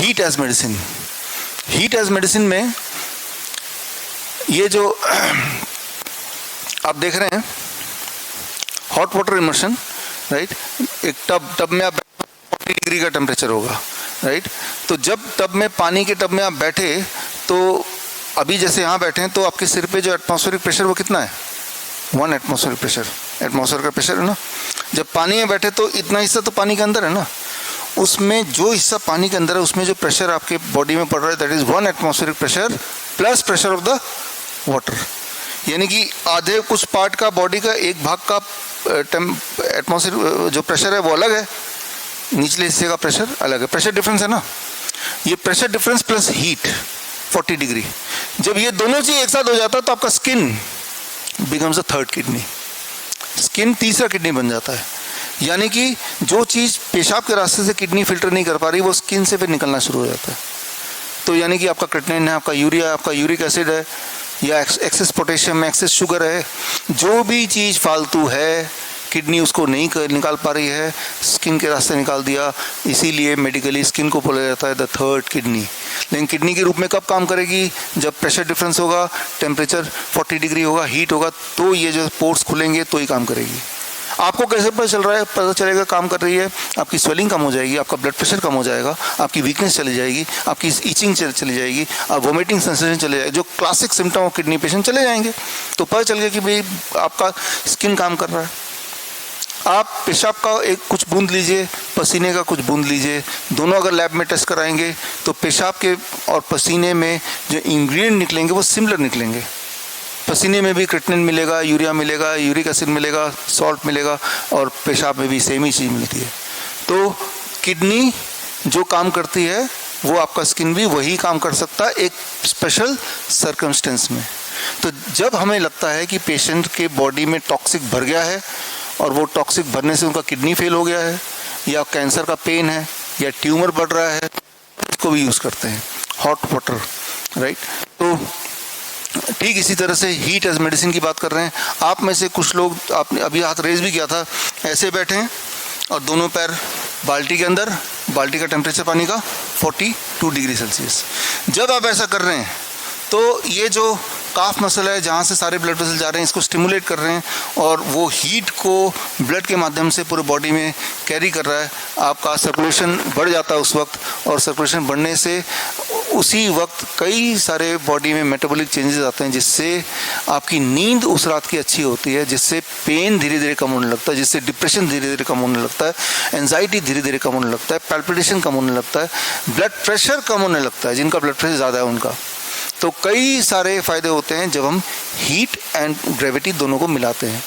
Heat as medicine. Heat as medicine में ये जो आप देख रहे हैं हॉट वाटर इमर्शन, राइट। एक टब में आप 40 डिग्री का टेम्परेचर होगा, राइट। तो जब टब में, पानी के टब में आप बैठे, तो अभी जैसे यहाँ बैठे हैं तो आपके सिर पे जो एटमॉस्फेरिक प्रेशर वो कितना है? 1 एटमॉस्फेरिक प्रेशर, एटमॉस्फेयर का प्रेशर है ना। जब पानी में बैठे तो इतना हिस्सा तो पानी के अंदर है ना, उसमें जो हिस्सा पानी के अंदर है उसमें जो प्रेशर आपके बॉडी में पड़ रहा है that is 1 atmospheric pressure plus pressure of the water. यानी कि आधे कुछ पार्ट का बॉडी का एक भाग का एटमॉस्फेरिक जो प्रेशर है वो अलग है, निचले हिस्से का प्रेशर अलग है। प्रेशर डिफरेंस है ना, ये pressure difference plus heat 40 degree, जब ये दोनों चीज एक साथ हो जाता है तो आपका skin becomes the third kidney. Skin तीसरा किडनी बन जाता है। यानी कि जो चीज पेशाब के रास्ते से किडनी फिल्टर नहीं कर पा रही वो स्किन से फिर निकलना शुरू हो जाता है। तो यानी कि आपका क्रिएटिनिन है, आपका यूरिया, आपका यूरिक एसिड है, या एक्सेस पोटेशियम, एक्सेस शुगर है, जो भी चीज़ फालतू है किडनी उसको नहीं निकाल पा रही है, स्किन के रास्ते निकाल दिया। इसीलिए मेडिकली स्किन को बोला जाता है द थर्ड किडनी। लेकिन किडनी के रूप में कब काम करेगी? जब प्रेशर डिफरेंस होगा, टेम्परेचर 40 डिग्री होगा, हीट होगा, तो ये जो पोर्ट्स खुलेंगे तो ही काम करेगी। आपको कैसे पता चल रहा है? पता चलेगा काम कर रही है, आपकी स्वेलिंग कम हो जाएगी, आपका ब्लड प्रेशर कम हो जाएगा, आपकी वीकनेस चली जाएगी, आपकी ईचिंग चली जाएगी, वोमिटिंग सेंसेशन चले जाएगी, जो classic symptom of kidney patient चले जाएंगे। तो पता चल गया कि भाई आपका स्किन काम कर रहा है। आप पेशाब का एक कुछ बूंद लीजिए, पसीने का कुछ बूंद लीजिए, दोनों अगर लैब में टेस्ट कराएंगे तो पेशाब के और पसीने में जो इंग्रेडिएंट निकलेंगे वो सिमिलर निकलेंगे। पसीने में भी क्रिएटिनिन मिलेगा, यूरिया मिलेगा, यूरिक एसिड मिलेगा, सॉल्ट मिलेगा, और पेशाब में भी सेम ही चीज़ मिलती है। तो किडनी जो काम करती है वो आपका स्किन भी वही काम कर सकता है एक स्पेशल सर्कमस्टेंस में। तो जब हमें लगता है कि पेशेंट के बॉडी में टॉक्सिक भर गया है और वो टॉक्सिक भरने से उनका किडनी फेल हो गया है, या कैंसर का पेन है, या ट्यूमर बढ़ रहा है, इसको भी यूज़ करते हैं हॉट वाटर, राइट। तो ठीक इसी तरह से हीट एज मेडिसिन की बात कर रहे हैं। आप में से कुछ लोग, आपने अभी हाथ रेज भी किया था, ऐसे बैठे हैं और दोनों पैर बाल्टी के अंदर, बाल्टी का टेम्परेचर पानी का 42 डिग्री सेल्सियस। जब आप ऐसा कर रहे हैं तो ये जो काफ मसल है जहाँ से सारे ब्लड वेसल जा रहे हैं इसको स्टिमुलेट कर रहे हैं, और वो हीट को ब्लड के माध्यम से पूरे बॉडी में कैरी कर रहा है। आपका सर्कुलेशन बढ़ जाता है उस वक्त, और सर्कुलेशन बढ़ने से उसी वक्त कई सारे बॉडी में मेटाबॉलिक चेंजेस आते हैं, जिससे आपकी नींद उस रात की अच्छी होती है, जिससे पेन धीरे धीरे कम होने लगता है, जिससे डिप्रेशन धीरे धीरे कम होने लगता है, एंजाइटी धीरे धीरे कम होने लगता है, पैल्पिटेशन कम होने लगता है, ब्लड प्रेशर कम होने लगता है, जिनका ब्लड प्रेशर ज़्यादा है उनका। तो कई सारे फायदे होते हैं जब हम हीट एंड ग्रेविटी दोनों को मिलाते हैं।